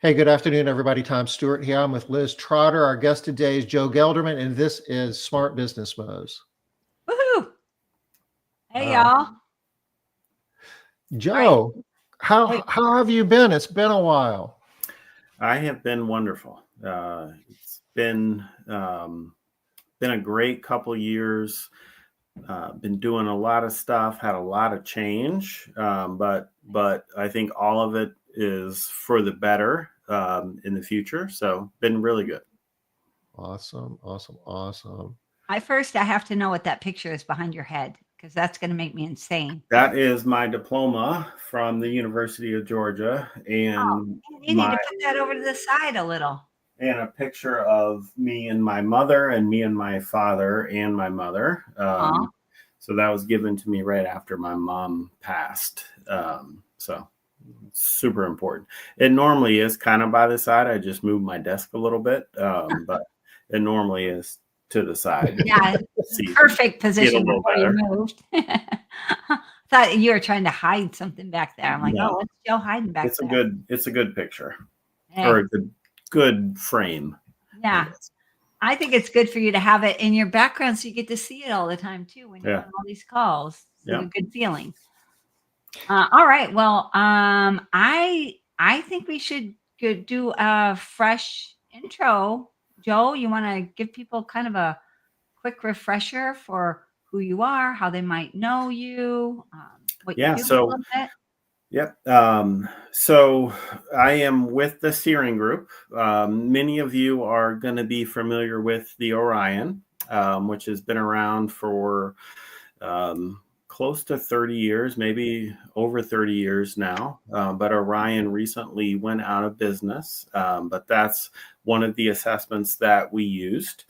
Hey, good afternoon, everybody. Tom Stewart here. I'm with Liz Trotter. Our guest today is Joe Gelderman, and this is Smart Business Moves. Woohoo! Hey, Wow. y'all. All right. Joe, how Wait, how have you been? It's been a while. I have been wonderful. It's been a great couple years. Been doing a lot of stuff, had a lot of change, but I think all of it is for the better in the future. So been really good. Awesome, awesome, awesome. I have to know what that picture is behind your head because that's going to make me insane. That is my diploma from the University of Georgia, Oh, and you need to put that over to the side a little. a picture of me and my mother, and me and my father and my mother. Aw. So that was given to me right after my mom passed. So super important. It normally is kind of by the side. I just moved my desk a little bit, but it normally is to the side. Yeah, perfect position little before you better. moved. Thought you were trying to hide something back there. I'm like, No, oh, what's Joe hiding back it's a there? good picture, Hey, or a good frame. I yeah, guess. I think it's good for you to have it in your background so you get to see it all the time too when you're Yeah. on all these calls. It's Yeah. a good feeling. All right. Well, I think we should do a fresh intro. Joe, you want to give people kind of a quick refresher for who you are, how they might know you, what you Yeah. do a So little bit? Yep. So I am with the steering group. Many of you are going to be familiar with the Orion, which has been around for close to 30 years, maybe over 30 years now. But Orion recently went out of business. But that's one of the assessments that we used.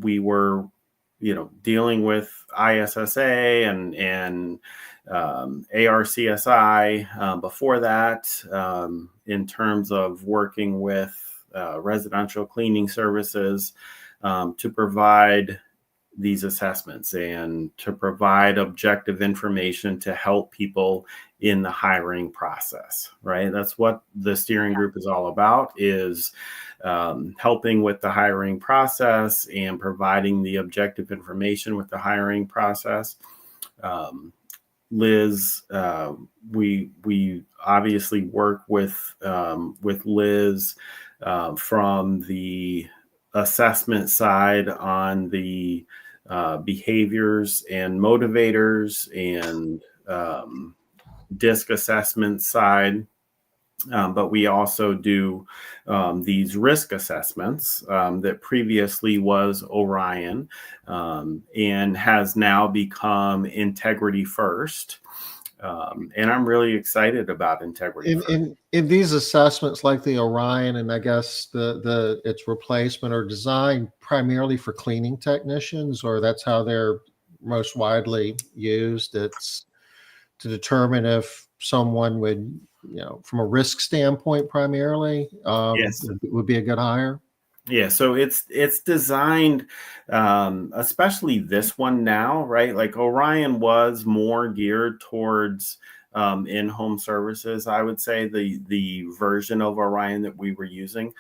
We were, dealing with ISSA and ARCSI before that, in terms of working with residential cleaning services to provide these assessments and to provide objective information to help people in the hiring process, right? That's what the steering group is all about, is helping with the hiring process and providing the objective information with the hiring process. Liz, we obviously work with Liz from the assessment side on the behaviors and motivators and DISC assessment side. But we also do these risk assessments that previously was Orion and has now become Integrity First. And I'm really excited about Integrity First. In these assessments, like the Orion, and I guess the its replacement, are designed primarily for cleaning technicians, or that's how they're most widely used. It's to determine if someone would, from a risk standpoint, primarily, Yes. would be a good hire. Yeah, so it's designed, especially this one now, right? Like Orion was more geared towards in-home services. I would say the version of Orion that we were using.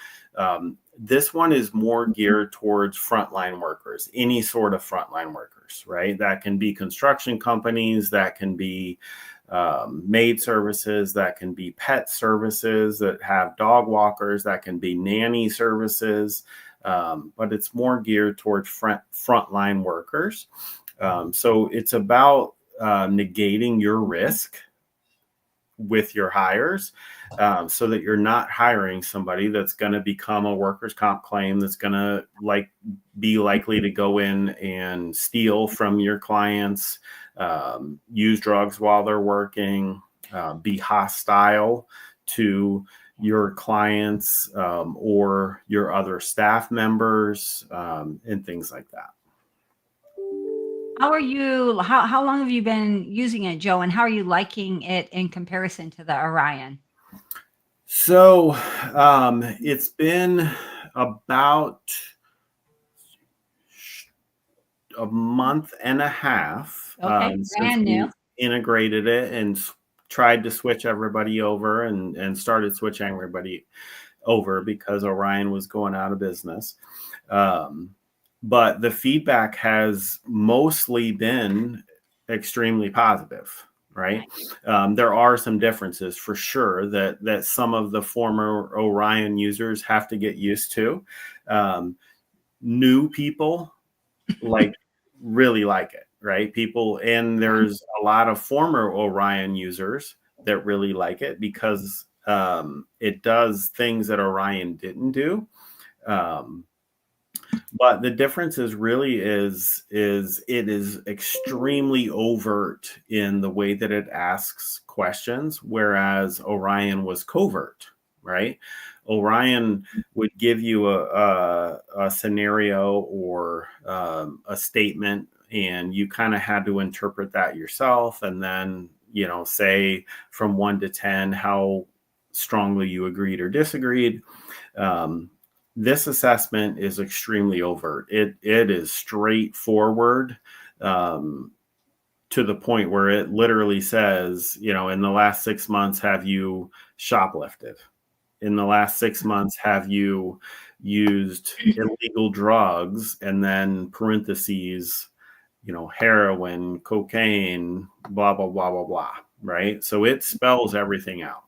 This one is more geared towards frontline workers, any sort of frontline workers, right? That can be construction companies, that can be maid services, that can be pet services that have dog walkers, that can be nanny services, but it's more geared towards frontline workers. So it's about negating your risk with your hires, so that you're not hiring somebody that's going to become a workers' comp claim, that's going to be likely to go in and steal from your clients, use drugs while they're working, be hostile to your clients or your other staff members, and things like that. How are you? How long have you been using it, Joe? And how are you liking it in comparison to the Orion? So it's been about a month and a half Okay, since brand new. we've integrated it and tried to switch everybody over and started switching everybody over because Orion was going out of business. But the feedback has mostly been extremely positive, right? There are some differences for sure that some of the former Orion users have to get used to. New people really like it, right? People, and there's a lot of former Orion users that really like it because it does things that Orion didn't do. But the difference is it is extremely overt in the way that it asks questions, whereas Orion was covert, right? Orion would give you a scenario or a statement, and you kind of had to interpret that yourself, and then say from 1 to 10 how strongly you agreed or disagreed. This assessment is extremely overt. It is straightforward to the point where it literally says, in the last 6 months, have you shoplifted? In the last 6 months, have you used illegal drugs? And then parentheses, heroin, cocaine, blah, blah, blah, blah, blah, right? So it spells everything out.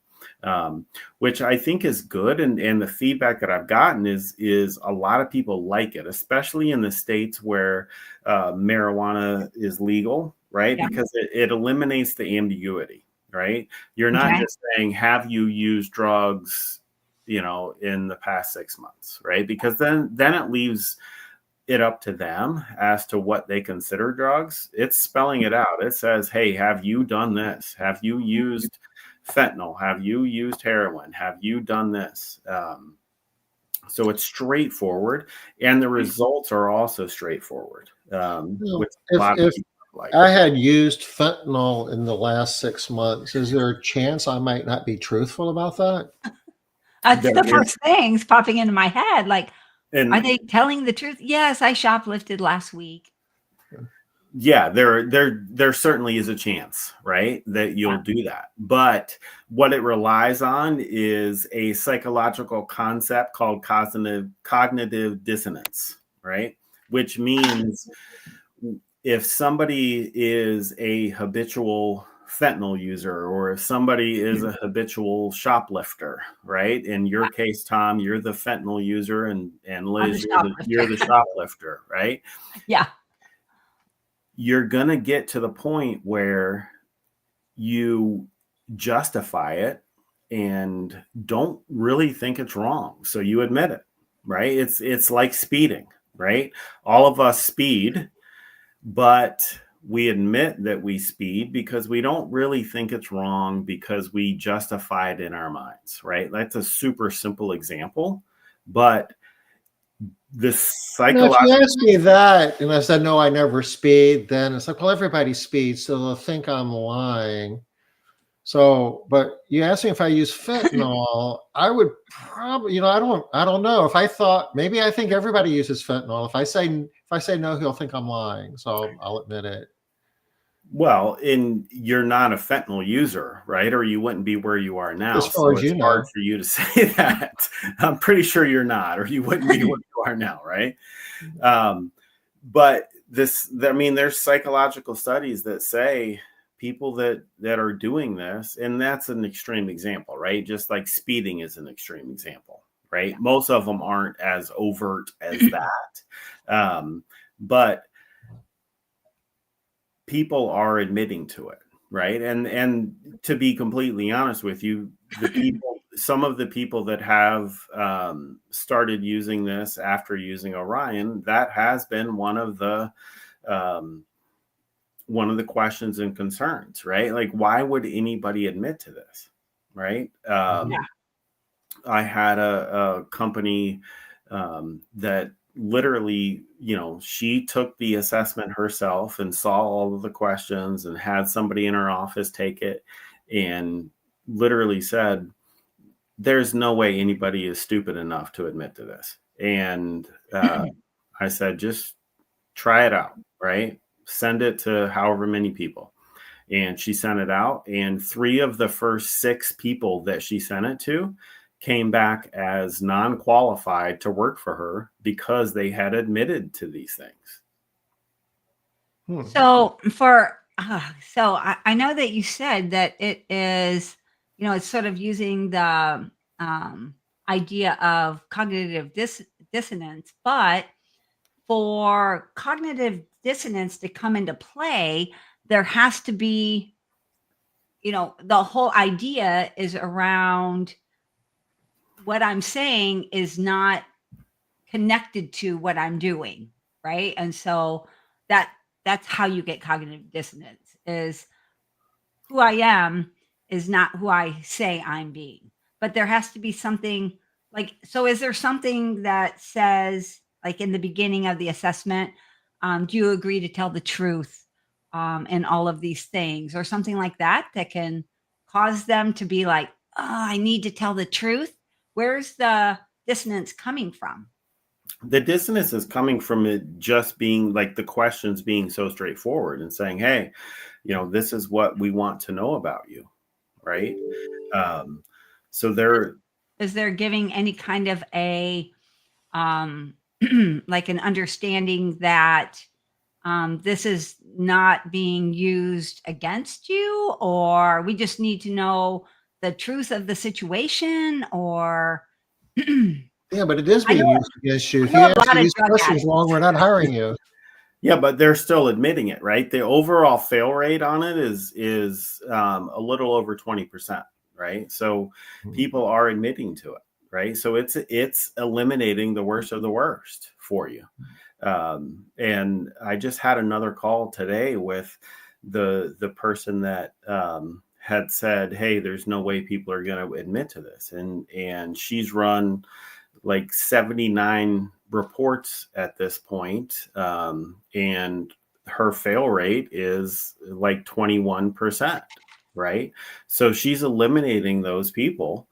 Which I think is good. And the feedback that I've gotten is a lot of people like it, especially in the states where marijuana is legal, right? Yeah. Because it eliminates the ambiguity, right? You're not just saying, have you used drugs, in the past 6 months, right? Because then it leaves it up to them as to what they consider drugs. It's spelling it out. It says, hey, have you done this? Have you used fentanyl? Have you used heroin? Have you done this? So it's straightforward, and the results are also straightforward. If I had used fentanyl in the last 6 months, is there a chance I might not be truthful about that? That's the first things popping into my head. Are they telling the truth? Yes, I shoplifted last week. Yeah, there certainly is a chance, right, that you'll do that. But what it relies on is a psychological concept called cognitive dissonance, right? Which means if somebody is a habitual fentanyl user, or if somebody is a habitual shoplifter, right? In your case, Tom, you're the fentanyl user, and Liz, you're the shoplifter, right? Yeah. You're going to get to the point where you justify it and don't really think it's wrong. So you admit it, right? It's like speeding, right? All of us speed, but we admit that we speed because we don't really think it's wrong because we justify it in our minds, right? That's a super simple example, but this psychological. If you ask me that, and I said, no, I never speed, then it's like, well, everybody speeds, so they'll think I'm lying. So, but you asked me if I use fentanyl, I would probably, I don't know. If I thought, maybe I think everybody uses fentanyl. If I say no, he'll think I'm lying. So I'll admit it. Well, you're not a fentanyl user, right? Or you wouldn't be where you are now. As far as you know. Hard for you to say that. I'm pretty sure you're not, or you wouldn't be where you are now, right? But there's psychological studies that say people that are doing this, and that's an extreme example, right? Just like speeding is an extreme example, right? Most of them aren't as overt as that. But people are admitting to it, right? And to be completely honest with you, some of the people that have started using this after using Orion, that has been one of the questions and concerns, right? Like, why would anybody admit to this, right? I had a company that literally, she took the assessment herself and saw all of the questions and had somebody in her office take it and literally said, there's no way anybody is stupid enough to admit to this. And I said, just try it out, right? Send it to however many people. and she sent it out, and 3 of the first 6 people that she sent it to came back as non-qualified to work for her because they had admitted to these things. So I know that you said that it is, it's sort of using the idea of cognitive dissonance, but for cognitive dissonance to come into play, there has to be, the whole idea is around what I'm saying is not connected to what I'm doing, right? And so that's how you get cognitive dissonance, is who I am is not who I say I'm being. But there has to be something like, so is there something that says, like in the beginning of the assessment, do you agree to tell the truth in all of these things, or something like that that can cause them to be like, oh, I need to tell the truth? Where's the dissonance coming from? The dissonance is coming from it just being like the questions being so straightforward and saying, hey, this is what we want to know about you, right? So they're Is there giving any kind of a like an understanding that this is not being used against you, or we just need to know the truth of the situation, or Yeah, but it is I being know, used against you. I If know you a lot answer of these drug questions addicts. wrong, we're not hiring you. Yeah, but they're still admitting it, right? The overall fail rate on it is a little over 20%, right? So people are admitting to it, right? So it's eliminating the worst of the worst for you. And I just had another call today with the person that had said, "Hey, there's no way people are going to admit to this," and she's run like 79 reports at this point, and her fail rate is like 21%, right? So she's eliminating those people,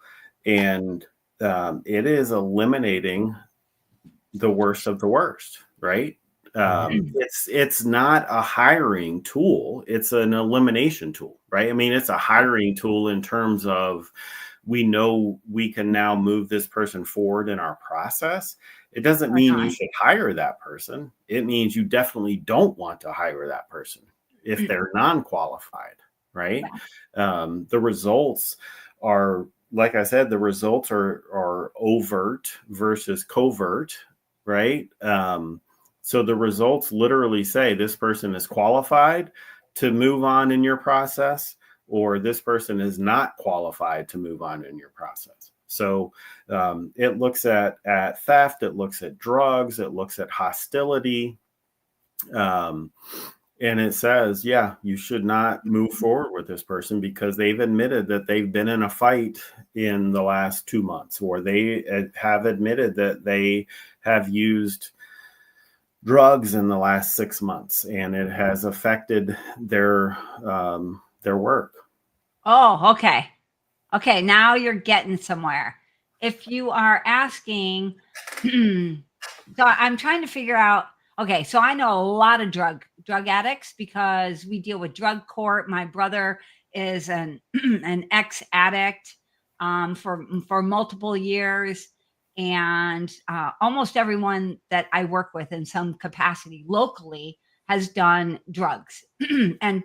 and it is eliminating the worst of the worst, right? It's not a hiring tool, it's an elimination tool, right? I mean, it's a hiring tool in terms of, we know we can now move this person forward in our process. It doesn't mean you should hire that person. It means you definitely don't want to hire that person if they're non-qualified, right? The results are, like I said, the results are overt versus covert, right? So the results literally say this person is qualified to move on in your process, or this person is not qualified to move on in your process. So it looks at theft, it looks at drugs, it looks at hostility. And it says, yeah, you should not move forward with this person because they've admitted that they've been in a fight in the last 2 months, or they have admitted that they have used drugs in the last 6 months, and it has affected their work. Oh, okay. Okay, now you're getting somewhere. If you are asking, so I'm trying to figure out, okay, so I know a lot of drug addicts because we deal with drug court. My brother is an ex-addict for multiple years. And almost everyone that I work with in some capacity locally has done drugs and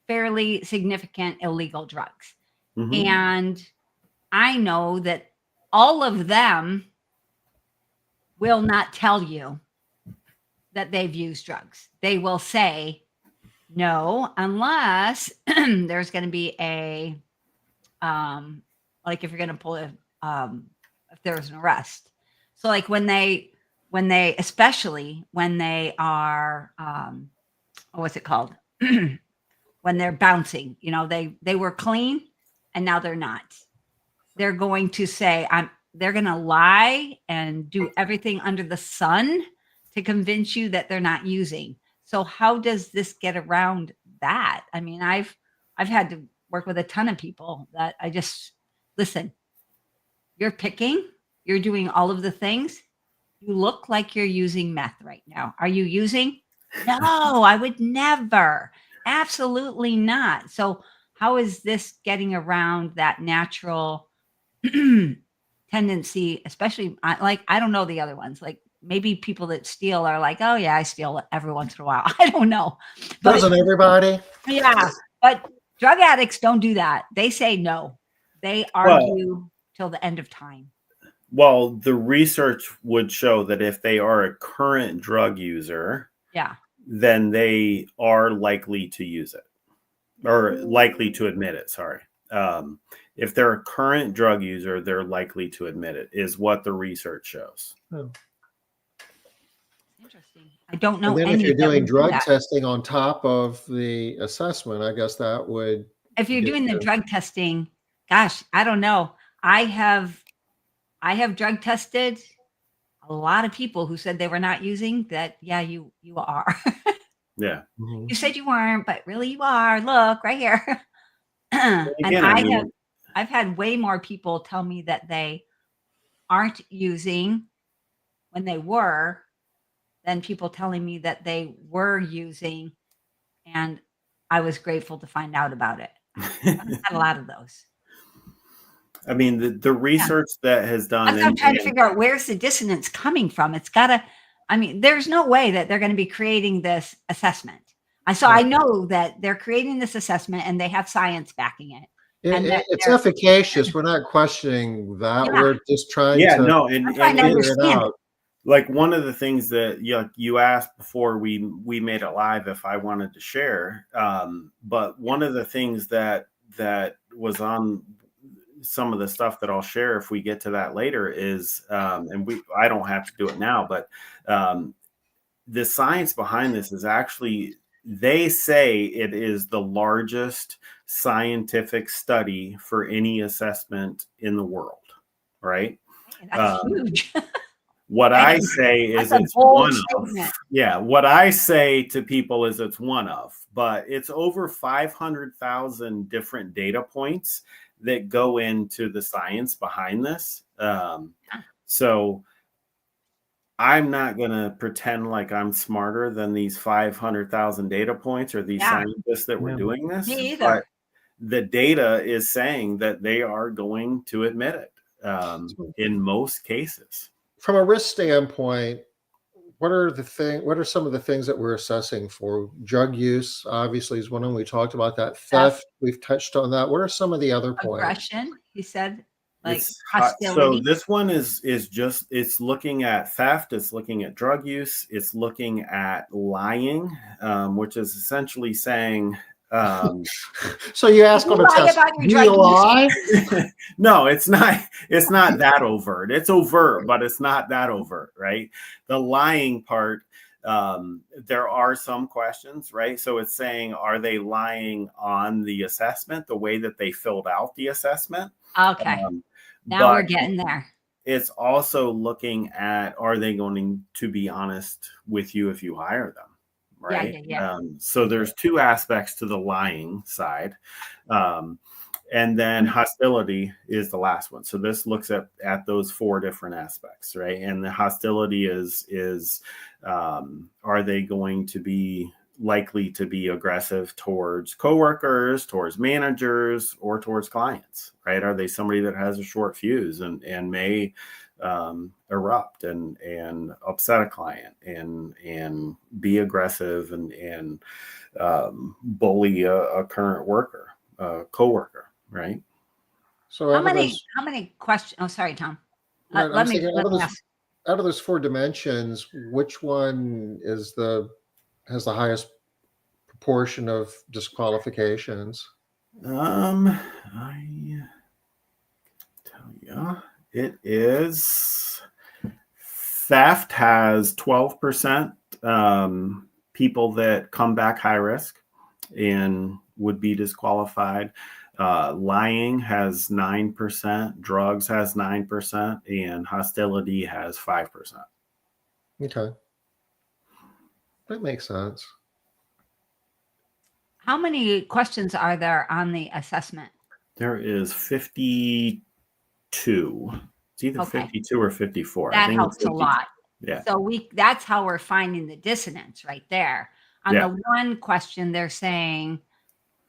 fairly significant illegal drugs. Mm-hmm. And I know that all of them will not tell you that they've used drugs. They will say no, unless there's going to be a, like if you're going to pull if there's an arrest. So like when they, especially when they are, what's it called? When they're bouncing, they were clean and now they're not. They're going to say, they're going to lie and do everything under the sun to convince you that they're not using. So how does this get around that? I mean, I've had to work with a ton of people that I just, listen, you're picking, you're doing all of the things. You look like you're using meth right now. Are you using? No, I would never. Absolutely not. So how is this getting around that natural tendency, especially like, I don't know the other ones. Like maybe people that steal are like, oh yeah, I steal every once in a while. I don't know. But Doesn't everybody? yeah, but drug addicts don't do that. They say no. They Well, argue till the end of time. well, the research would show that if they are a current drug user, Yeah. then they are likely to use it or likely to admit it. Sorry. If they're a current drug user, they're likely to admit it, is what the research shows. Oh. Interesting. I don't And know then if any you're that doing would do drug that. testing on top of the assessment, I guess that would If you're get doing the you. drug testing, gosh, I don't know. I have drug tested a lot of people who said they were not using that. Yeah, you are. Yeah. Mhm. You said you weren't, but really you are. Look right here. And Again, I mean, I've had way more people tell me that they aren't using when they were than people telling me that they were using, and I was grateful to find out about it. I've had a lot of those. I mean, the Yeah. research that has done, That's what I'm trying to and figure out, where's the dissonance coming from? It's gotta, I mean, there's no way that they're gonna be creating this assessment. So Yeah. I know that they're creating this assessment and they have science backing it, and that It's they're efficacious. We're not questioning that. yeah, We're just trying yeah, to no, I'm trying to figure it understand it. out. like one of the things that you asked before we made it live if I wanted to share, but one of the things that was on some of the stuff that I'll share if we get to that later is, and I don't have to do it now, but the science behind this is actually, they say it is the largest scientific study for any assessment in the world, right? That's huge. What I say That's is a it's bold one of. statement. Yeah, what I say to people is it's one of, but it's over 500,000 different data points that go into the science behind this. So I'm not going to pretend like I'm smarter than these 500,000 data points or these Yeah, scientists that were Yeah. doing this, me either. but the data is saying that they are going to admit it in most cases. From a risk standpoint, what are some of the things that we're assessing for? Drug use obviously is one of them. We talked about that. Theft, we've touched on that. What are some of the other points? Aggression, he said, like It's so hostility. this one is just, it's looking at theft, it's looking at drug use, it's looking at lying, which is essentially saying So you ask You on a lie test, about your do drug you use. lie? no, it's not that overt. It's overt, but it's not that overt, right? The lying part, there are some questions, right? So it's saying, are they lying on the assessment, the way that they filled out the assessment? Okay, now But we're getting there. it's also looking at, are they going to be honest with you if you hire them, right? Yeah. So there's two aspects to the lying side. And then hostility is the last one. So this looks at those four different aspects, right? And the hostility is are they going to be likely to be aggressive towards coworkers, towards managers, or towards clients, right? Are they somebody that has a short fuse and may erupt and upset a client and be aggressive and bully a current worker, coworker, right? So How many questions? Oh, sorry, Tom. right, I'm Let me thinking ask. out of those four dimensions, which one has the highest proportion of disqualifications? I tell you, it is theft has 12% people that come back high risk and would be disqualified. Lying has 9%, drugs has 9%, and hostility has 5%. Okay, that makes sense. How many questions are there on the assessment? There is 52. It's either Okay. 52 or 54. I That think it's helps a 52. lot. Yeah. So that's how we're finding the dissonance right there. On Yeah. the one question, they're saying,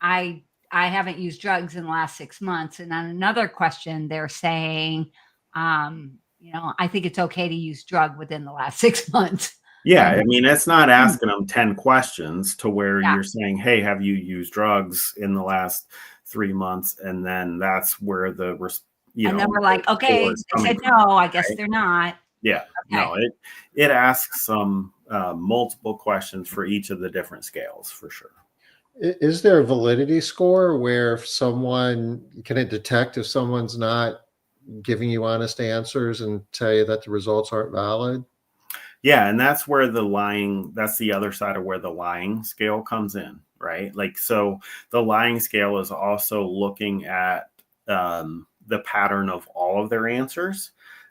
I haven't used drugs in the last 6 months. And on another question, they're saying, I think it's okay to use drug within the last 6 months. Yeah, And I mean, it's not asking them 10 questions to where yeah, you're saying, hey, have you used drugs in the last 3 months? And then that's where and then we're like, the score okay, is they coming said from, no, I guess right? they're not. Yeah, Okay. no, it asks some multiple questions for each of the different scales for sure. Is there a validity score where if someone can it detect if someone's not giving you honest answers and tell you that the results aren't valid? Yeah, and that's where that's the other side of where the lying scale comes in, right? Like, so the lying scale is also looking at the pattern of all of their answers,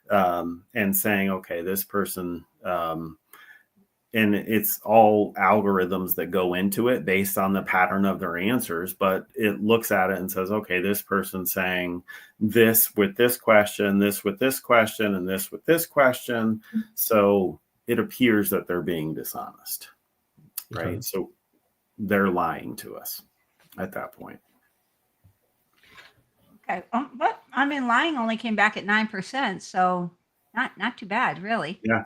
and saying, okay, this person, and it's all algorithms that go into it based on the pattern of their answers, but it looks at it and says, okay, this person's saying this with this question, this with this question, and this with this question. So it appears that they're being dishonest, right? Okay. So they're lying to us at that point. Okay. But I mean, lying only came back at 9%, so not too bad, really, Yeah.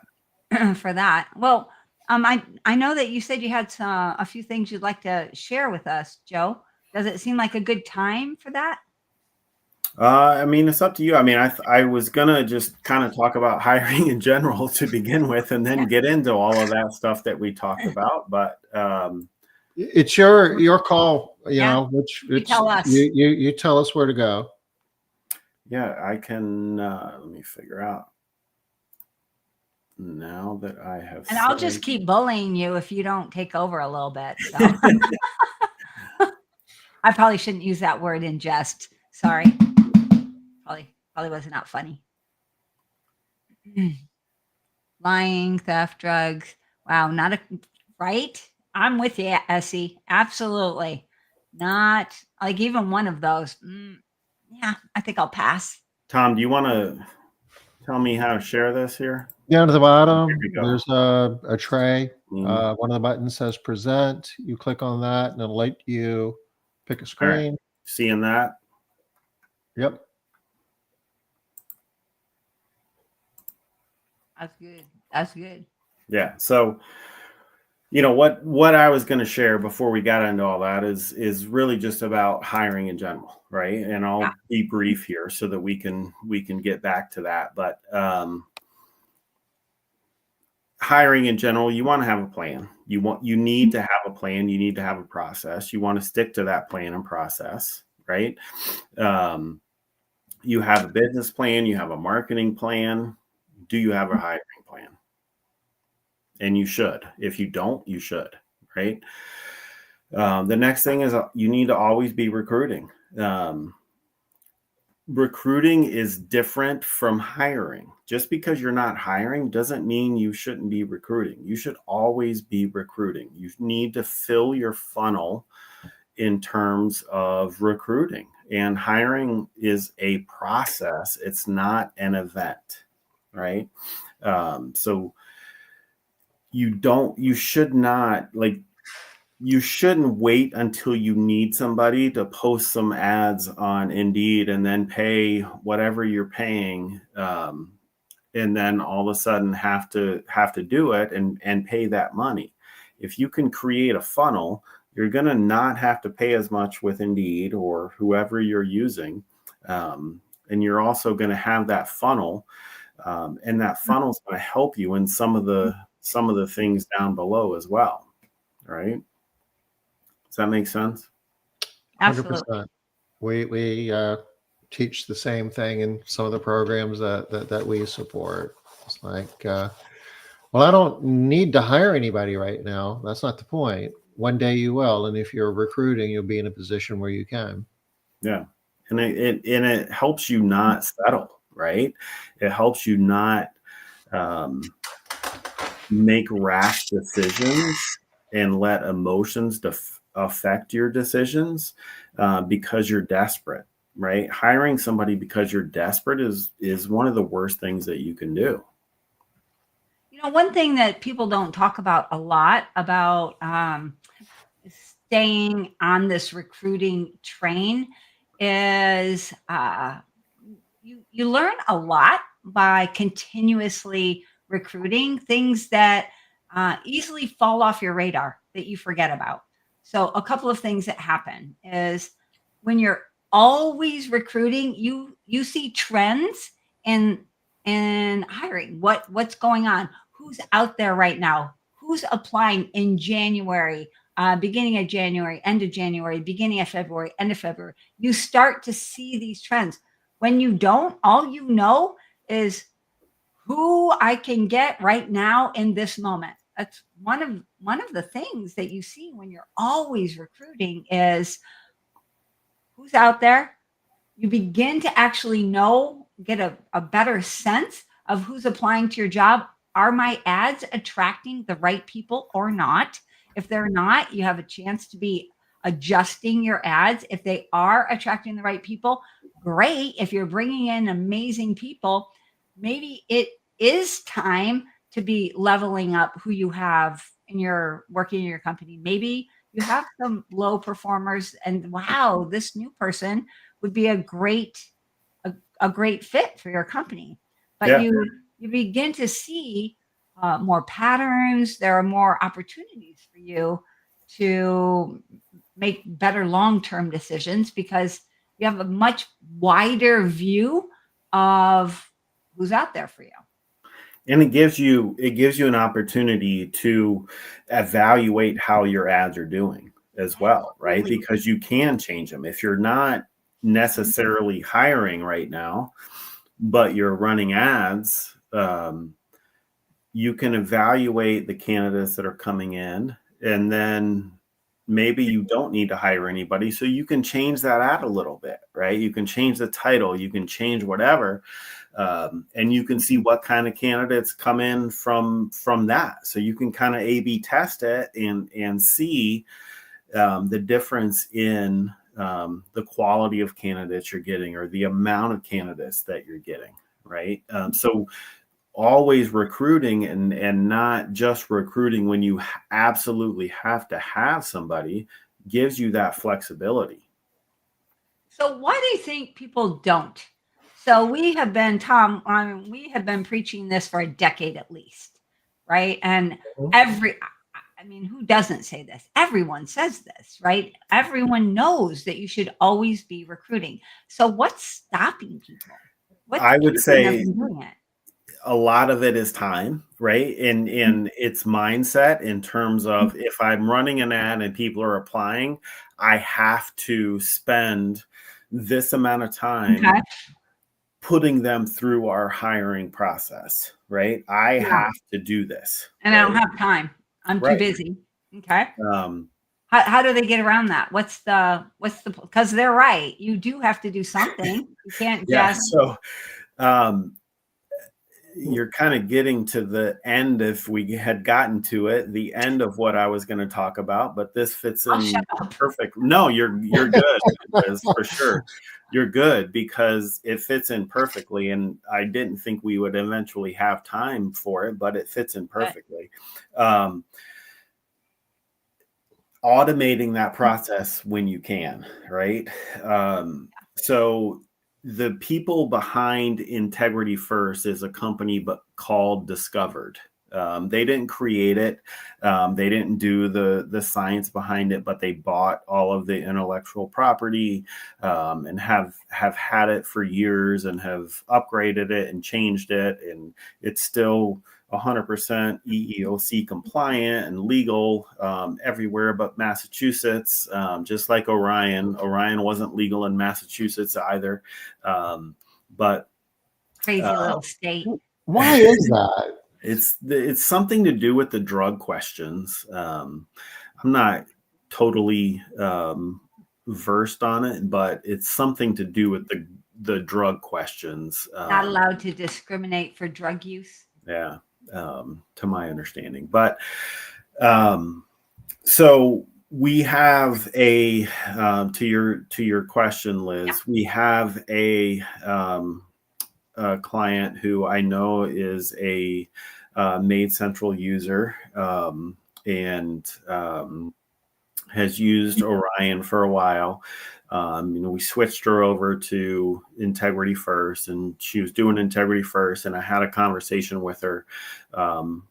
for that. Well, I know that you said you had a few things you'd like to share with us, Joe. Does it seem like a good time for that? I mean, it's up to you. I mean, I was gonna just kind of talk about hiring in general to begin with, and then get into all of that stuff that we talked about. But It's your call, Yeah, which you it's tell us. you tell us where to go. yeah, I can. Let me figure out now that I have And I'll said. just keep bullying you if you don't take over a little bit. So I probably shouldn't use that word in jest. Sorry. Probably was not funny. Lying, theft, drugs. Wow, not a right? I'm with you, Essie. Absolutely. Not like even one of those. Yeah, I think I'll pass. Tom, do you want to tell me how to share this here? Down to the Here we bottom, go. there's a tray. Mm, One of the buttons says present. You click on that and it'll let you pick a all right. screen. Seeing that? Yep. That's good. That's good. Yeah. So, what I was going to share before we got into all that is really just about hiring in general, right? And Yeah. I'll be brief here so that we can get back to that. But hiring in general, you want to have a plan. You need to have a plan. You need to have a process. You want to stick to that plan and process, right? You have a business plan. You have a marketing plan. Do you have a hiring plan? And you should. If you don't, you should, right? The next thing is you need to always be recruiting. Recruiting is different from hiring. Just because you're not hiring doesn't mean you shouldn't be recruiting. You should always be recruiting. You need to fill your funnel in terms of recruiting. And hiring is a process. It's not an event, right? So you shouldn't wait until you need somebody to post some ads on Indeed and then pay whatever you're paying, and then all of a sudden have to do it and pay that money. If you can create a funnel, you're going to not have to pay as much with Indeed or whoever you're using, and you're also going to have that funnel, and that funnel is going to help you in some of the things down below as well, right? Does that make sense? Absolutely. 100%. We teach the same thing in some of the programs that we support. It's like, well, I don't need to hire anybody right now. That's not the point. One day you will, and if you're recruiting, you'll be in a position where you can. Yeah. And it helps you not settle, right? It helps you not make rash decisions and let emotions affect your decisions, because you're desperate, right? Hiring somebody because you're desperate is one of the worst things that you can do. One thing that people don't talk about a lot about staying on this recruiting train is you learn a lot by continuously recruiting things that easily fall off your radar that you forget about. So a couple of things that happen is when you're always recruiting, you see trends in hiring. What's going on? Who's out there right now? Who's applying in January, beginning of January, end of January, beginning of February, end of February? You start to see these trends. When you don't, all you know is who I can get right now in this moment. That's one of the things that you see when you're always recruiting is who's out there. You begin to actually get a better sense of who's applying to your job. Are my ads attracting the right people or not? If they're not, you have a chance to be adjusting your ads. If they are attracting the right people, great. If you're bringing in amazing people, maybe it is time to be leveling up who you have working in your company. Maybe you have some low performers and wow, this new person would be a great fit for your company. But Yeah. you begin to see more patterns. There are more opportunities for you to make better long-term decisions because you have a much wider view of who's out there for you. And it gives you an opportunity to evaluate how your ads are doing as well, right? Absolutely. Because you can change them. If you're not necessarily hiring right now, but you're running ads, you can evaluate the candidates that are coming in, and then maybe you don't need to hire anybody. So you can change that ad a little bit, right? You can change the title, you can change whatever. And you can see what kind of candidates come in from that. So you can kind of A/B test it and see the difference in the quality of candidates you're getting or the amount of candidates that you're getting, right? So always recruiting and not just recruiting when you absolutely have to have somebody gives you that flexibility. So why do you think people don't? So we have been, Tom, we have been preaching this for a decade at least, right? And who doesn't say this? Everyone says this, right? Everyone knows that you should always be recruiting. So what's stopping people? I would say doing it? A lot of it is time, right? And its mindset in terms of if I'm running an ad and people are applying, I have to spend this amount of time putting them through our hiring process, right? I have to do this. And right? I don't have time. I'm too busy. Okay. Um, How do they get around that? Because they're right. You do have to do something. You can't just. So you're kind of getting to the end, if we had gotten to it, the end of what I was going to talk about, but this fits in perfect. No, you're good, Liz, for sure. You're good because it fits in perfectly. And I didn't think we would eventually have time for it, but it fits in perfectly. Automating that process when you can, right? So the people behind Integrity First is a company called Discovered. They didn't create it. They didn't do the science behind it, but they bought all of the intellectual property and have had it for years and have upgraded it and changed it. And it's still 100% EEOC compliant and legal everywhere but Massachusetts, just like Orion. Orion wasn't legal in Massachusetts either. But crazy little state. Why is that? It's something to do with the drug questions. I'm not totally versed on it, but it's something to do with the drug questions. Not allowed to discriminate for drug use. Yeah. To my understanding, but so we have to your question, Liz, we have a client who I know is a Made Central user, and has used Orion for a while. We switched her over to Integrity First, and she was doing Integrity First. And I had a conversation with her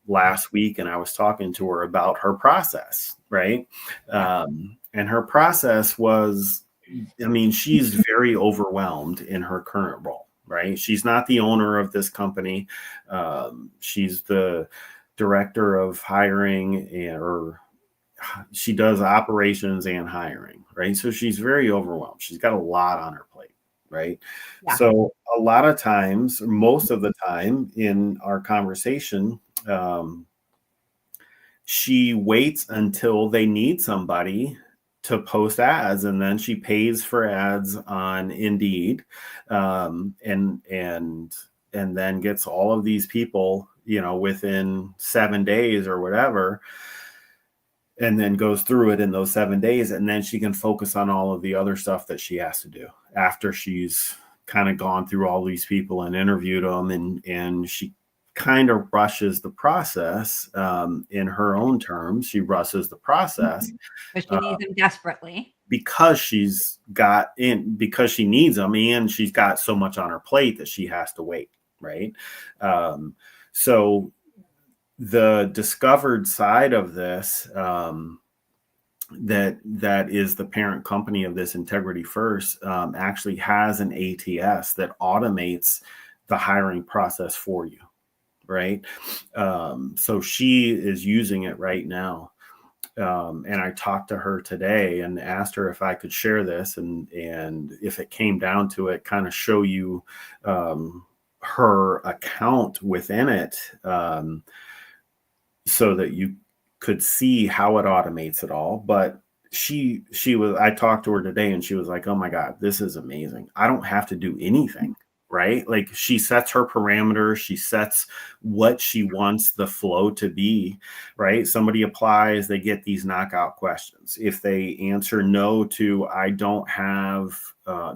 last week, and I was talking to her about her process, right? And her process was, she's very overwhelmed in her current role, right? She's not the owner of this company. She's the director of hiring, or she does operations and hiring, right? So she's very overwhelmed. She's got a lot on her plate, right? Yeah. So a lot of times, or most of the time in our conversation, she waits until they need somebody to post ads, and then she pays for ads on Indeed, and then gets all of these people, within 7 days or whatever, and then goes through it in those 7 days. And then she can focus on all of the other stuff that she has to do after she's kind of gone through all these people and interviewed them. And she kind of rushes the process, in her own terms. She rushes the process But she needs them desperately. because she needs them, and she's got so much on her plate that she has to wait. Right. So the discovered side of this, that is the parent company of this Integrity First, actually has an ATS that automates the hiring process for you, right? So she is using it right now. And I talked to her today and asked her if I could share this, and if it came down to it, kind of show you her account within it, so that you could see how it automates it all. But I talked to her today, and she was like, oh my God, this is amazing. I don't have to do anything, right? Like, she sets her parameters. She sets what she wants the flow to be, right? Somebody applies, they get these knockout questions. If they answer no to, I don't have,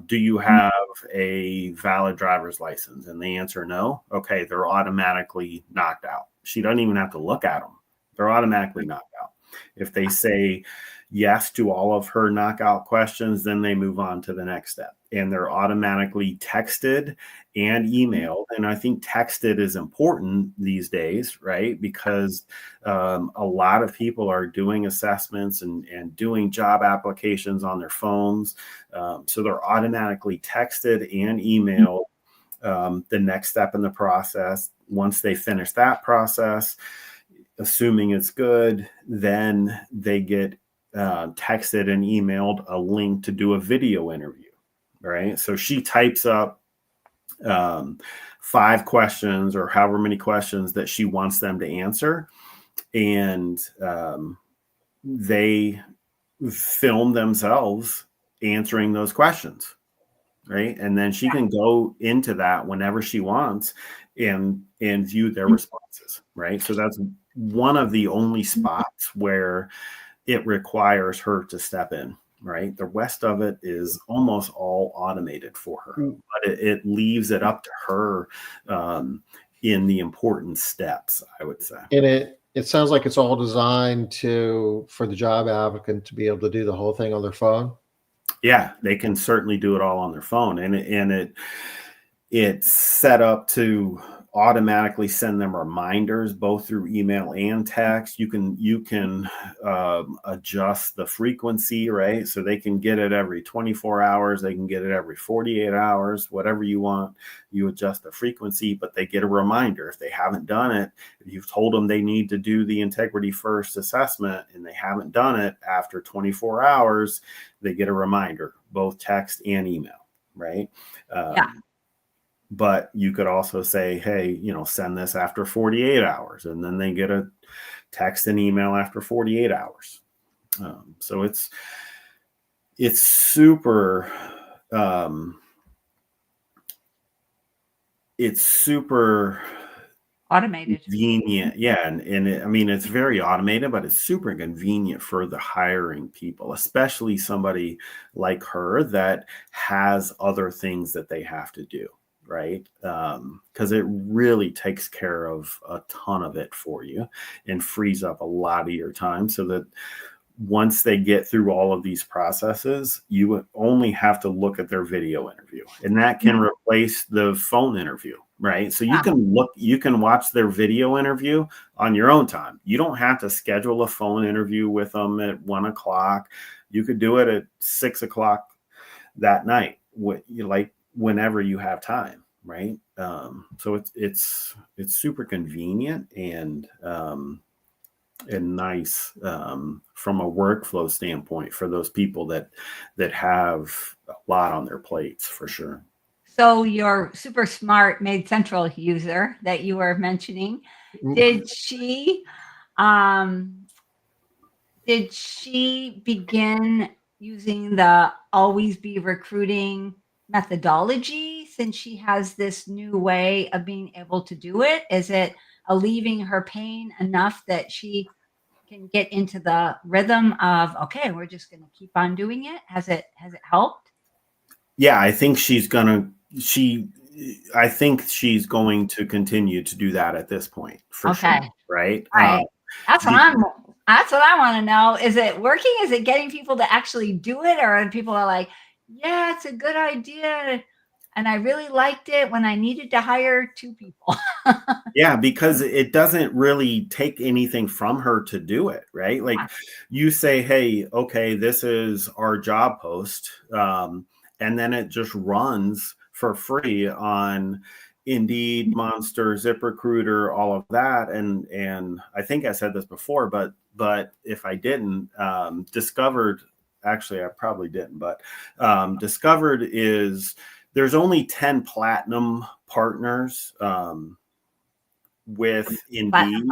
do you have a valid driver's license? And they answer no. Okay, they're automatically knocked out. She doesn't even have to look at them. They're automatically knocked out. If they say yes to all of her knockout questions, then they move on to the next step. And they're automatically texted and emailed. And I think texted is important these days, right? Because a lot of people are doing assessments and doing job applications on their phones. So they're automatically texted and emailed the next step in the process. Once they finish that process, assuming it's good, then they get texted and emailed a link to do a video interview, right? So she types up 5 questions or however many questions that she wants them to answer, and they film themselves answering those questions, right? And then she can go into that whenever she wants and view their responses, right? So that's one of the only spots where it requires her to step in, right? The rest of it is almost all automated for her, but it leaves it up to her in the important steps, I would say. And it sounds like it's all designed for the job applicant to be able to do the whole thing on their phone. Yeah, they can certainly do it all on their phone, and it's set up to automatically send them reminders both through email and text. You can adjust the frequency, right? So they can get it every 24 hours. They can get it every 48 hours, whatever you want. You adjust the frequency, but they get a reminder. If they haven't done it, if you've told them they need to do the Integrity First assessment and they haven't done it after 24 hours, they get a reminder, both text and email, right? But you could also say, hey, send this after 48 hours. And then they get a text and email after 48 hours. So it's super, Automated. convenient. Yeah. And it's very automated, but it's super convenient for the hiring people, especially somebody like her that has other things that they have to do. right? Because it really takes care of a ton of it for you and frees up a lot of your time, so that once they get through all of these processes, you only have to look at their video interview, and that can replace the phone interview, right? So you can watch their video interview on your own time. You don't have to schedule a phone interview with them at 1:00. You could do it at 6:00 that night, like whenever you have time, right? So it's super convenient and nice from a workflow standpoint for those people that have a lot on their plates, for sure. So your super smart Made Central user that you were mentioning, did she begin using the always be recruiting methodology since she has this new way of being able to do it? Is it alleviating her pain enough that she can get into the rhythm of, okay, we're just going to keep on doing it? Has it helped? Yeah, I think she's going to continue to do that at this point, for sure. Right. All right. That's what I want to know. Is it working? Is it getting people to actually do it? Or people are like, yeah, it's a good idea. And I really liked it when I needed to hire 2 people. Yeah, because it doesn't really take anything from her to do it, right? Like you say, hey, okay, this is our job post. And then it just runs for free on Indeed, Monster, ZipRecruiter, all of that. And I think I said this before, but if I didn't, Discovered, actually I probably didn't, but Discovered is, there's only 10 platinum partners with Indeed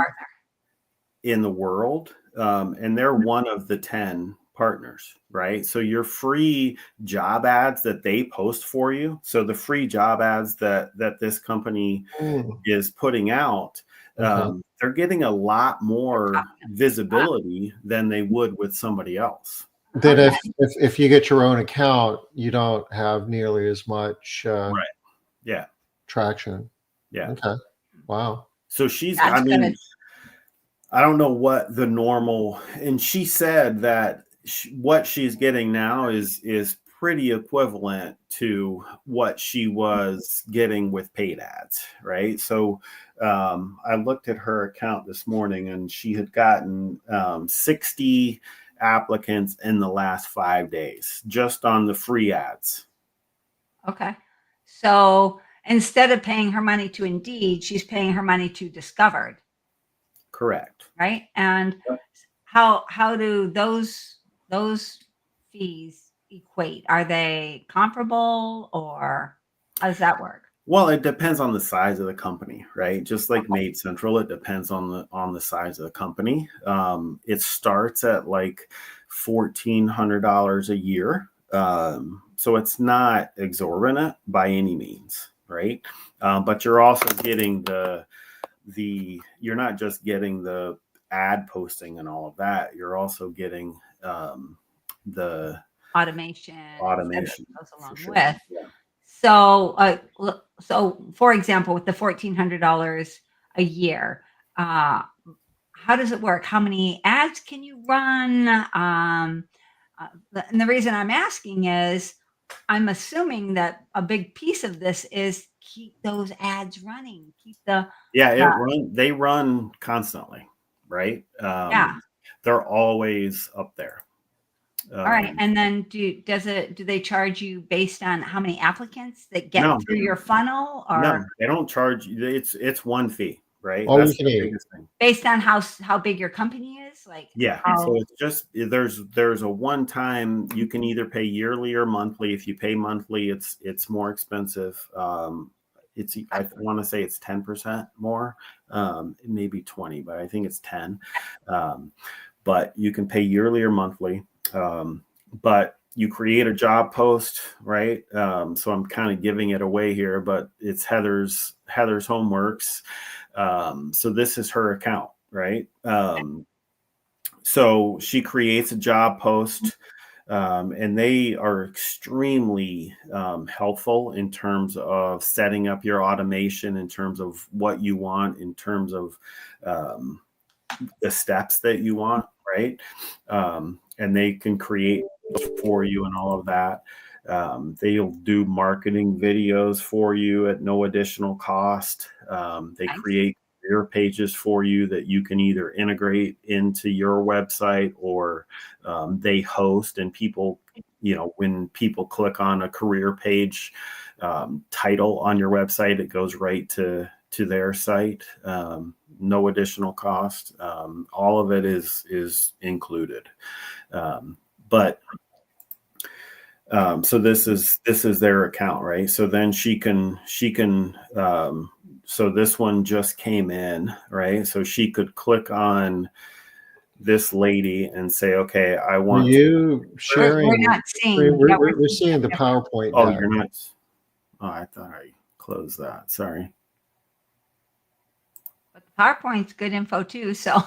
in the world. And they're one of the 10 partners, right? So your free job ads that they post for you, so the free job ads that this company is putting out, they're getting a lot more visibility than they would with somebody else. Then if you get your own account, you don't have nearly as much right. Yeah. traction. Yeah. Okay. Wow. So I mean, I don't know what the normal, and she said that what she's getting now is pretty equivalent to what she was getting with paid ads, right? So I looked at her account this morning, and she had gotten 60 applicants in the last 5 days just on the free ads. Okay. So instead of paying her money to Indeed, she's paying her money to Discovered. Correct. Right. And how do those fees equate? Are they comparable, or how does that work? Well, it depends on the size of the company, right? Just like Made Central, it depends on the size of the company. It starts at like $1,400 a year. So it's not exorbitant by any means, right? But you're also getting you're not just getting the ad posting and all of that. You're also getting the automation that goes along sure. with. Yeah. So for example, with the $1,400 a year, how does it work? How many ads can you run? And the reason I'm asking is, I'm assuming that a big piece of this is keep those ads running. They run constantly, right? They're always up there. All right. And then do they charge you based on how many applicants that get through your funnel? Or no, they don't charge you. It's one fee, right? That's the biggest thing. Based on how big your company is? Like, so it's just, there's a one time, you can either pay yearly or monthly. If you pay monthly, it's more expensive. I want to say it's 10% more, maybe 20, but I think it's 10. But you can pay yearly or monthly. But you create a job post, right? So I'm kind of giving it away here, but it's Heather's Homeworks. So this is her account, right? So she creates a job post. And they are extremely helpful in terms of setting up your automation, in terms of what you want, in terms of the steps that you want, right? And they can create for you and all of that. They'll do marketing videos for you at no additional cost. They Nice. create career pages for you that you can either integrate into your website, or they host, and people, when people click on a career page title on your website, it goes right to their site. No additional cost. All of it is included. But so this is their account, right? So then she can so this one just came in, right? So she could click on this lady and say, okay, I Were want you sharing? We're not seeing. We're, Yeah, we're seeing the yeah. PowerPoint. oh, deck. you're not. Oh, I thought I closed that. Sorry. But the PowerPoint's good info too. So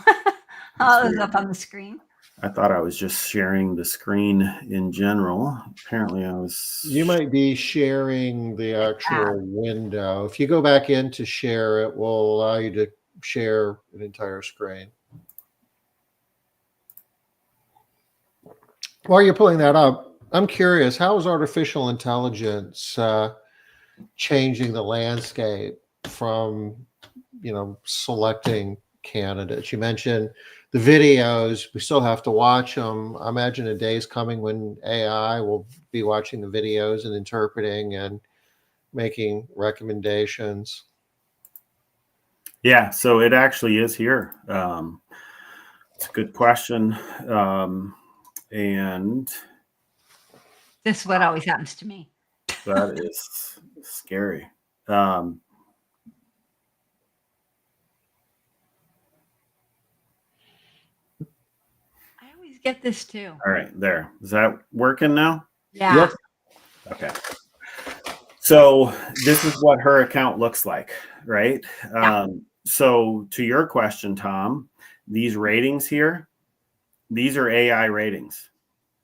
all is up on the screen. I thought I was just sharing the screen in general. Apparently I was. You might be sharing the actual window. If you go back in to share, it will allow you to share an entire screen. While you're pulling that up, I'm curious, how is artificial intelligence changing the landscape from, selecting candidates? You mentioned the videos, we still have to watch them. I imagine a day is coming when AI will be watching the videos and interpreting and making recommendations. Yeah, so it actually is here. It's a good question. And this is what always happens to me. that is scary. I always get this too. All right, there. Is that working now? Yeah. Yep. Okay. So this is what her account looks like, right? Yeah. So to your question, Tom, these ratings here, these are AI ratings,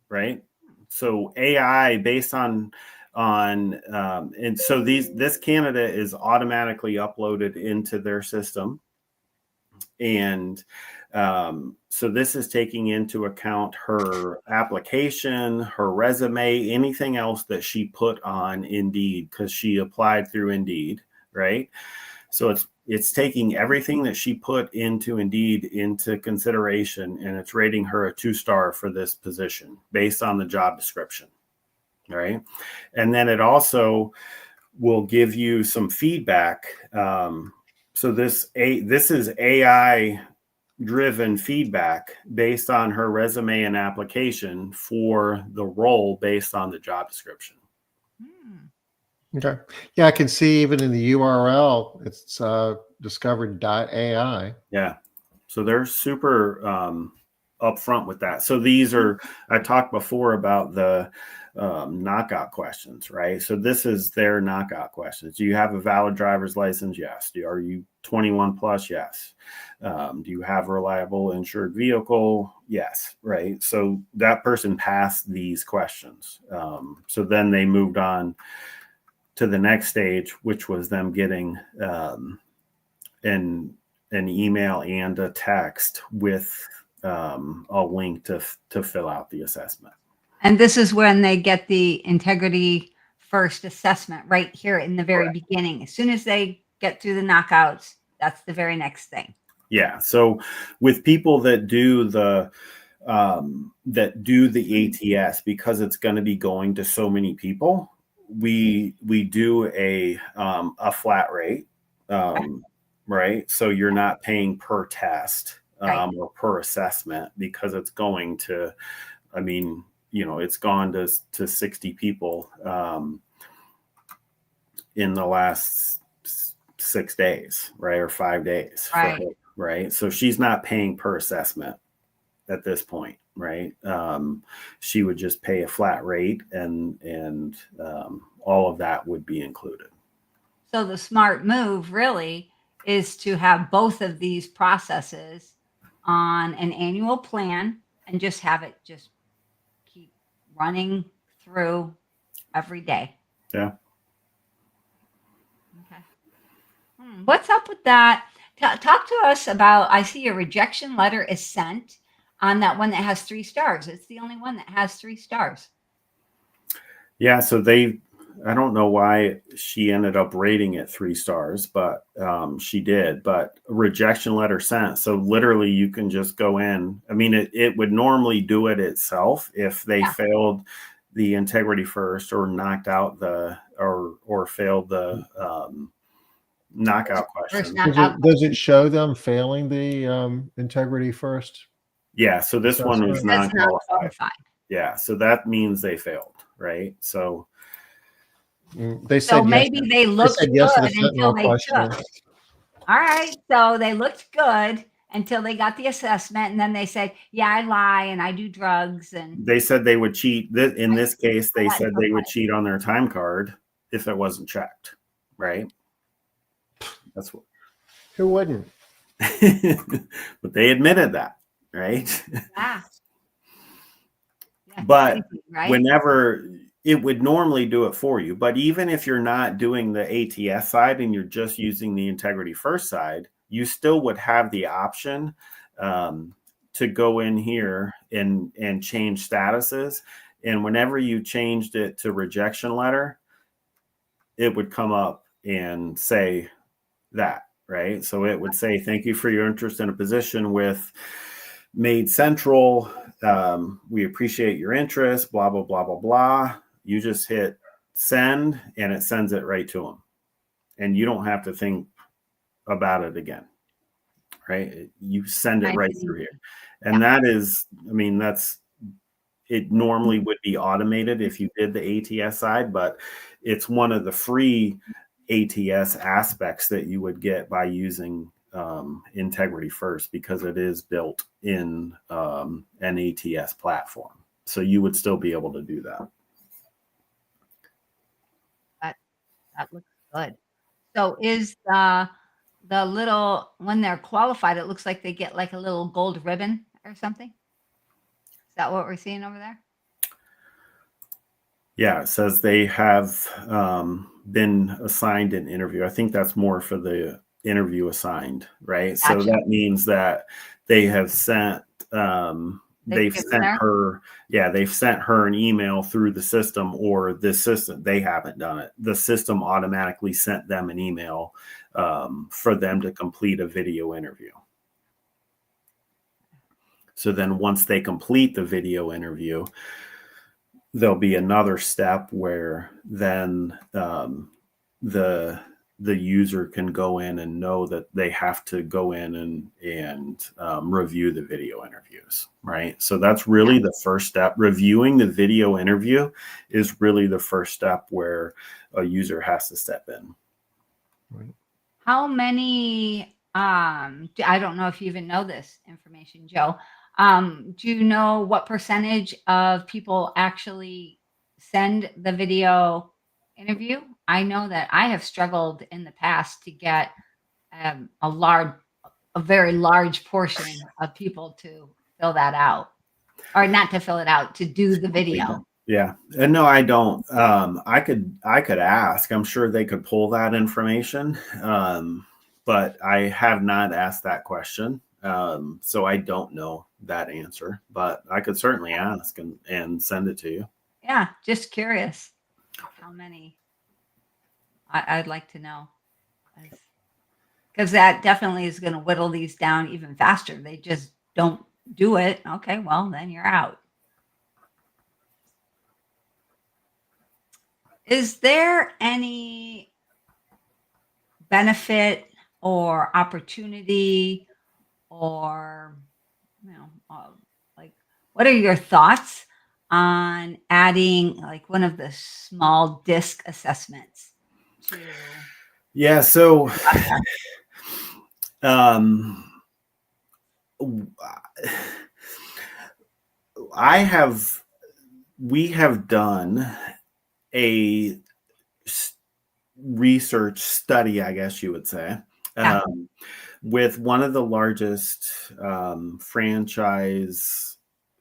right? So AI based on and so this candidate is automatically uploaded into their system. And so this is taking into account her application, her resume, anything else that she put on Indeed, because she applied through Indeed, right? So it's taking everything that she put into Indeed into consideration, and it's rating her a 2-star for this position based on the job description, right? And then it also will give you some feedback. So this is AI driven feedback based on her resume and application for the role based on the job description. Okay. Yeah, I can see even in the URL, it's discovered.ai. Yeah. So they're super upfront with that. So these are, I talked before about the knockout questions, right? So this is their knockout questions. Do you have a valid driver's license? Yes. Are you 21 plus? Yes. Do you have a reliable insured vehicle? Yes. Right. So that person passed these questions. So then they moved on to the next stage, which was them getting an email and a text with a link to fill out the assessment. And this is when they get the integrity first assessment right here in the very beginning. As soon as they get through the knockouts, that's the very next thing. Yeah. So with people that do the ATS, because it's going to be going to so many people, we do a flat rate, right? So you're not paying per test or per assessment, because it's going to, it's gone to 60 people in the last 6 days, right? Or 5 days. Right. So she's not paying per assessment at this point, right? She would just pay a flat rate, and all of that would be included. So the smart move really is to have both of these processes on an annual plan and just have it just keep running through every day. Yeah. Okay. What's up with that? Talk to us about, I see a rejection letter is sent on that one that has 3 stars. It's the only one that has 3 stars. Yeah. So I don't know why she ended up rating it 3 stars, but she did. But a rejection letter sent. So literally you can just go in. I mean, it would normally do it itself if they failed the integrity first or knocked out or failed the knockout question. Does it show them failing the integrity first? Yeah. So this one was non-qualified. Yeah. So that means they failed, right? So they said maybe yes, they looked good yes to the until they question. took. All right. So they looked good until they got the assessment, and then they said, yeah, I lie and I do drugs. And they said they would cheat. In this case, they said they would cheat on their time card if it wasn't checked, right? That's what. Who wouldn't? But they admitted that, right? Yeah. But whenever it would normally do it for you, but even if you're not doing the ATS side and you're just using the integrity first side, you still would have the option to go in here and change statuses. And whenever you changed it to rejection letter, it would come up and say that, right? So it would say, thank you for your interest in a position with Made Central. We appreciate your interest, blah, blah, blah, blah, blah. You just hit send and it sends it right to them. And you don't have to think about it again, right? You send it right through here. And that is, I mean, it normally would be automated if you did the ATS side, but it's one of the free ATS aspects that you would get by using integrity first, because it is built in an ATS platform. So you would still be able to do that. That looks good. So is the little, when they're qualified, it looks like they get like a little gold ribbon or something. Is that what we're seeing over there? Yeah, it says they have been assigned an interview. I think that's more for the interview assigned, right? Gotcha. So that means that they have sent they've sent her an email through the system, or the system, they haven't done it. The system automatically sent them an email for them to complete a video interview. So then once they complete the video interview, there'll be another step where then the user can go in and know that they have to go in and review the video interviews, right? So that's really the first step. Reviewing the video interview is really the first step where a user has to step in. Right. How many, I don't know if you even know this information, Joe. Do you know what percentage of people actually send the video interview? I know that I have struggled in the past to get a very large portion of people to fill that out, or not to fill it out, to do the video. Yeah. And no, I don't. I could ask. I'm sure they could pull that information. But I have not asked that question. So I don't know that answer, but I could certainly ask and send it to you. Yeah, just curious how many. I'd like to know, because that definitely is going to whittle these down even faster. They just don't do it. Okay, well, then you're out. Is there any benefit or opportunity, or, like, what are your thoughts on adding like one of the small disc assessments to? Yeah, so we have done a research study, I guess you would say, with one of the largest franchise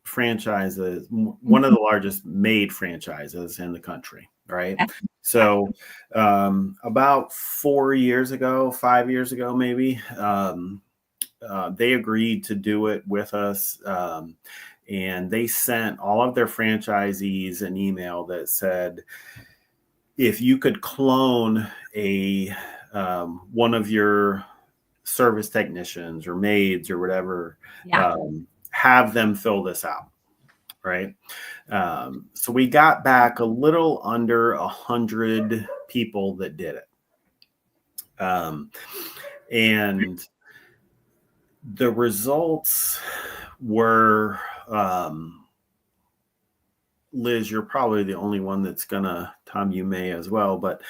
franchises, one of the largest maid franchises in the country, right? So about 5 years ago, maybe, they agreed to do it with us. And they sent all of their franchisees an email that said, if you could clone one of your service technicians or maids or whatever, have them fill this out, right? So we got back a little under 100 people that did it. And the results were, Liz, you're probably the only one that's gonna, Tom, you may as well, but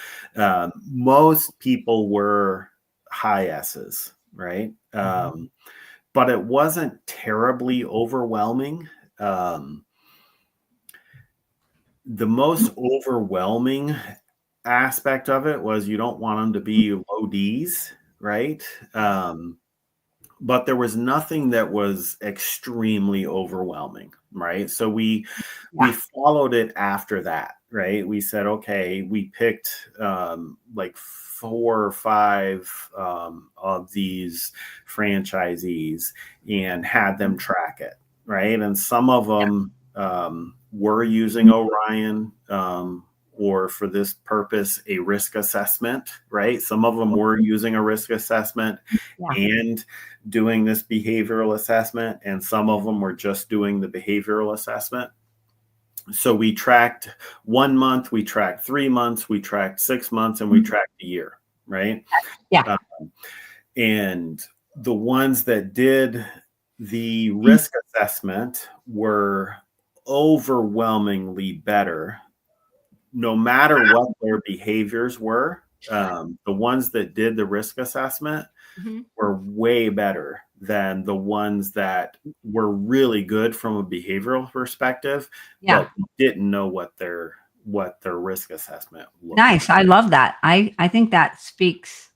most people were high S's, right? But it wasn't terribly overwhelming. The most overwhelming aspect of it was you don't want them to be low D's, right? But there was nothing that was extremely overwhelming, right? So we followed it after that, right? We said, okay, we picked like 4 or 5 of these franchisees and had them track it, right? And some of them were using Orion, or for this purpose, a risk assessment, right? Some of them were using a risk assessment and doing this behavioral assessment, and some of them were just doing the behavioral assessment. So we tracked 1 month, we tracked 3 months, we tracked 6 months, and we tracked a year, right? And the ones that did the risk assessment were overwhelmingly better, no matter what their behaviors were. The ones that did the risk assessment were way better than the ones that were really good from a behavioral perspective, but didn't know what their risk assessment looked Nice. like. I love that. I think that speaks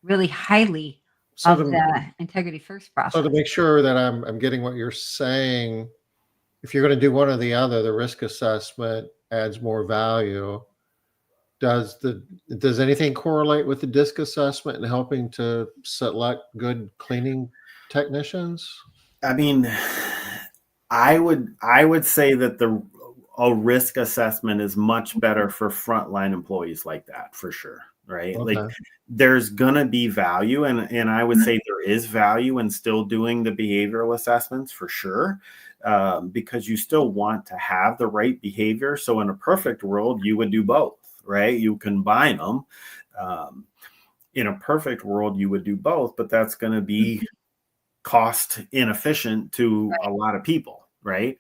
really highly of the integrity first process. So to make sure that I'm getting what you're saying, if you're going to do one or the other, the risk assessment adds more value. Does anything correlate with the DISC assessment in helping to select good cleaning technicians? I mean, I would say that a risk assessment is much better for frontline employees like that, for sure, right? Okay. Like there's gonna be value, and I would say there is value in still doing the behavioral assessments for sure, because you still want to have the right behavior. So in a perfect world, you would do both, right? You combine them. In a perfect world, you would do both, but that's going to be cost inefficient to a lot of people, right?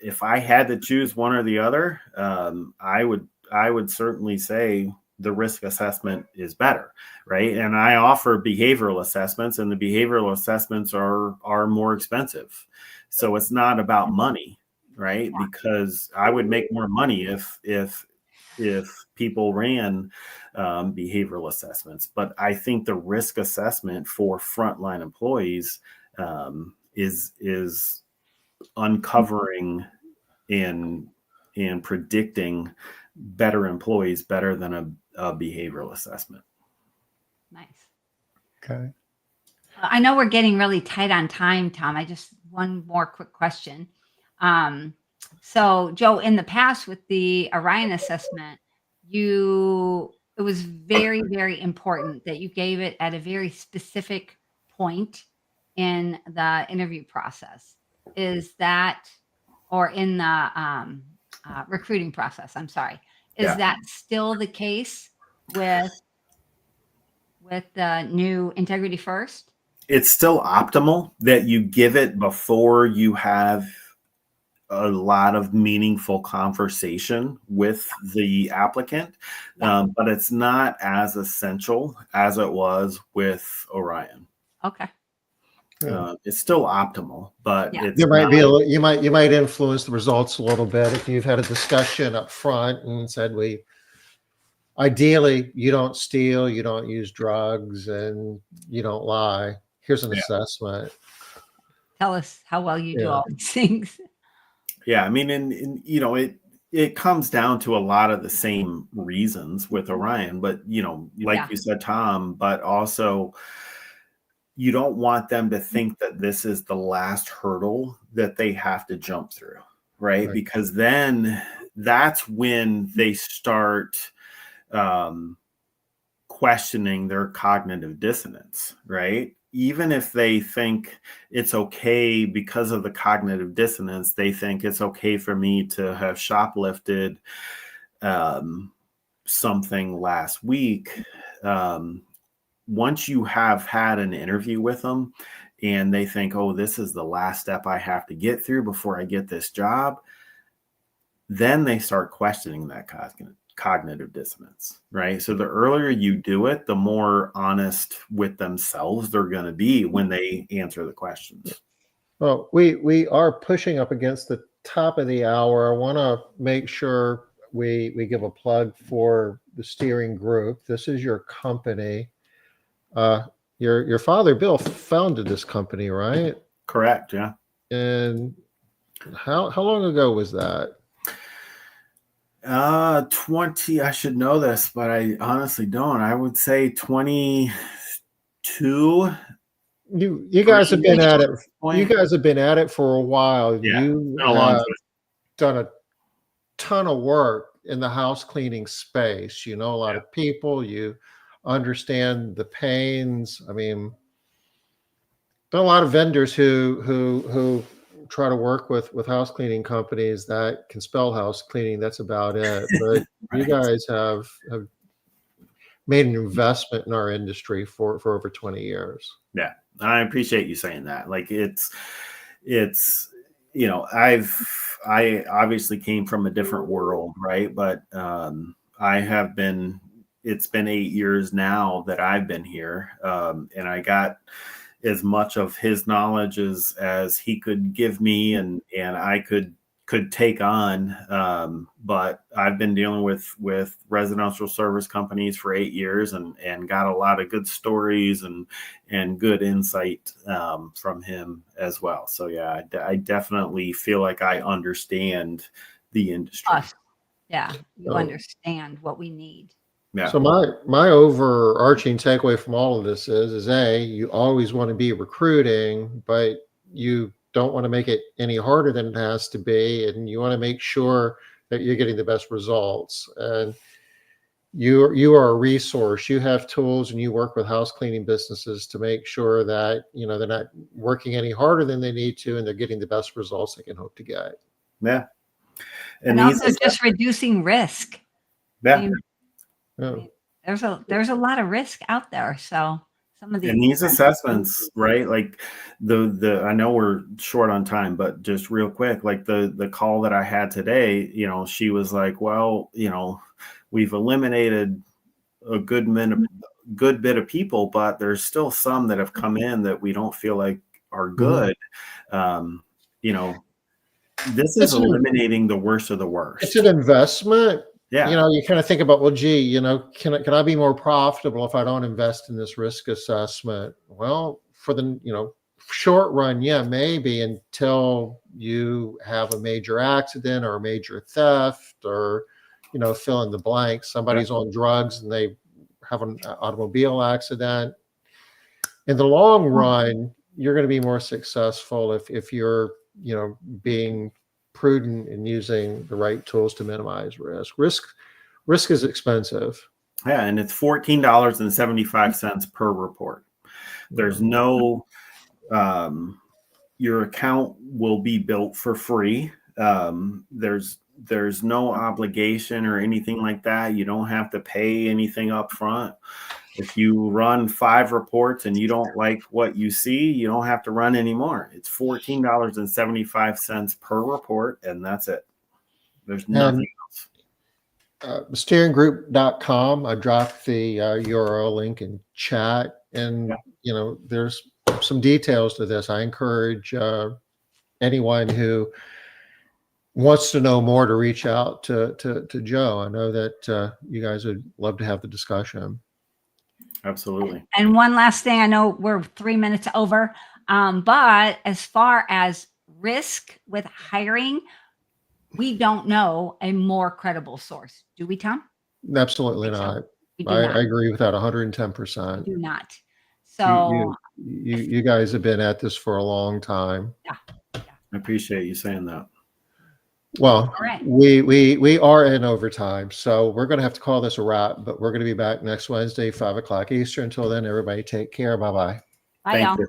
If I had to choose one or the other, I would certainly say the risk assessment is better, right? And I offer behavioral assessments, and the behavioral assessments are more expensive. So it's not about money, right? Because I would make more money if people ran behavioral assessments. But I think the risk assessment for frontline employees is uncovering and predicting better employees better than a behavioral assessment. Nice. Okay. I know we're getting really tight on time, Tom. One more quick question. So Joe, in the past with the Orion assessment, it was very, very important that you gave it at a very specific point in the interview process. Is that, or in the recruiting process? I'm sorry. Is that still the case with the new Integrity First? It's still optimal that you give it before you have a lot of meaningful conversation with the applicant, but it's not as essential as it was with Orion. Okay. It's still optimal, but you might influence the results a little bit if you've had a discussion up front and said, ideally you don't steal, you don't use drugs, and you don't lie. Here's an assessment. Tell us how well you do all these things. Yeah, I mean, and you know, it comes down to a lot of the same reasons with Orion, but you know, like Yeah. you said, Tom, but also you don't want them to think that this is the last hurdle that they have to jump through, right? Right. Because then that's when they start um, questioning their cognitive dissonance, right? Even if they think it's okay because of the cognitive dissonance, they think it's okay for me to have shoplifted um, something last week. Um, Once you have had an interview with them and they think, oh, this is the last step I have to get through before I get this job, then they start questioning that cognitive dissonance, right? So the earlier you do it, the more honest with themselves they're going to be when they answer the questions. Well, we are pushing up against the top of the hour. I want to make sure we give a plug for the steering group. This is your company. Uh, your father, Bill, founded this company, right? Correct. Yeah. And how long ago was that? 20, I should know this, but I honestly don't. I would say 22. You guys have been at it. You Point. guys have been at it for a while. Yeah, You been a long have time. done a ton of work in the house cleaning space. You know a lot of people. You understand the pains. I mean, there are a lot of vendors who try to work with house cleaning companies that can spell house cleaning. That's about it. But you Right. guys have made an investment in our industry for over 20 years. Yeah, I appreciate you saying that. Like it's you know, I obviously came from a different world, right? But I have been. It's been 8 years now that I've been here, and I got as much of his knowledge as he could give me, and I could take on. But I've been dealing with residential service companies for 8 years, and got a lot of good stories and good insight from him as well. So yeah, I definitely feel like I understand the industry. Us. Yeah. You understand what we need. Yeah. So my overarching takeaway from all of this is A, you always want to be recruiting, but you don't want to make it any harder than it has to be, and you want to make sure that you're getting the best results. And you are a resource. You have tools, and you work with house cleaning businesses to make sure that they're not working any harder than they need to, and they're getting the best results they can hope to get. Yeah. And also just reducing risk. Yeah. I mean, there's a lot of risk out there. So some of these assessments, right? Like the I know we're short on time, but just real quick, like the call that I had today, she was like, well, we've eliminated a good bit of people, but there's still some that have come in that we don't feel like are good. This is eliminating the worst of the worst. It's an investment. Yeah. You kind of think about, well, gee, can I be more profitable if I don't invest in this risk assessment? Well, for the, short run, yeah, maybe, until you have a major accident or a major theft or, fill in the blank. Somebody's on drugs and they have an automobile accident. In the long run, you're going to be more successful if you're, being prudent and using the right tools to minimize risk. Risk is expensive. Yeah, and it's $14.75 per report. There's no your account will be built for free. There's no obligation or anything like that. You don't have to pay anything up front. If you run 5 reports and you don't like what you see, you don't have to run anymore. It's $14.75 per report, and that's it. There's nothing else. Steeringgroup.com. I dropped the URL link in chat, and there's some details to this. I encourage anyone who wants to know more to reach out to Joe. I know that you guys would love to have the discussion. Absolutely. And one last thing, I know we're 3 minutes over, but as far as risk with hiring, we don't know a more credible source. Do we, Tom? Absolutely Think so. not. We do I not. agree with that We 110%. do not. You, So you guys have been at this for a long time. I appreciate you saying that. Well, all right. we are in overtime, so we're going to have to call this a wrap, but we're going to be back next Wednesday, 5 o'clock Eastern. Until then, everybody take care. Bye-bye. Bye, Thank y'all. you.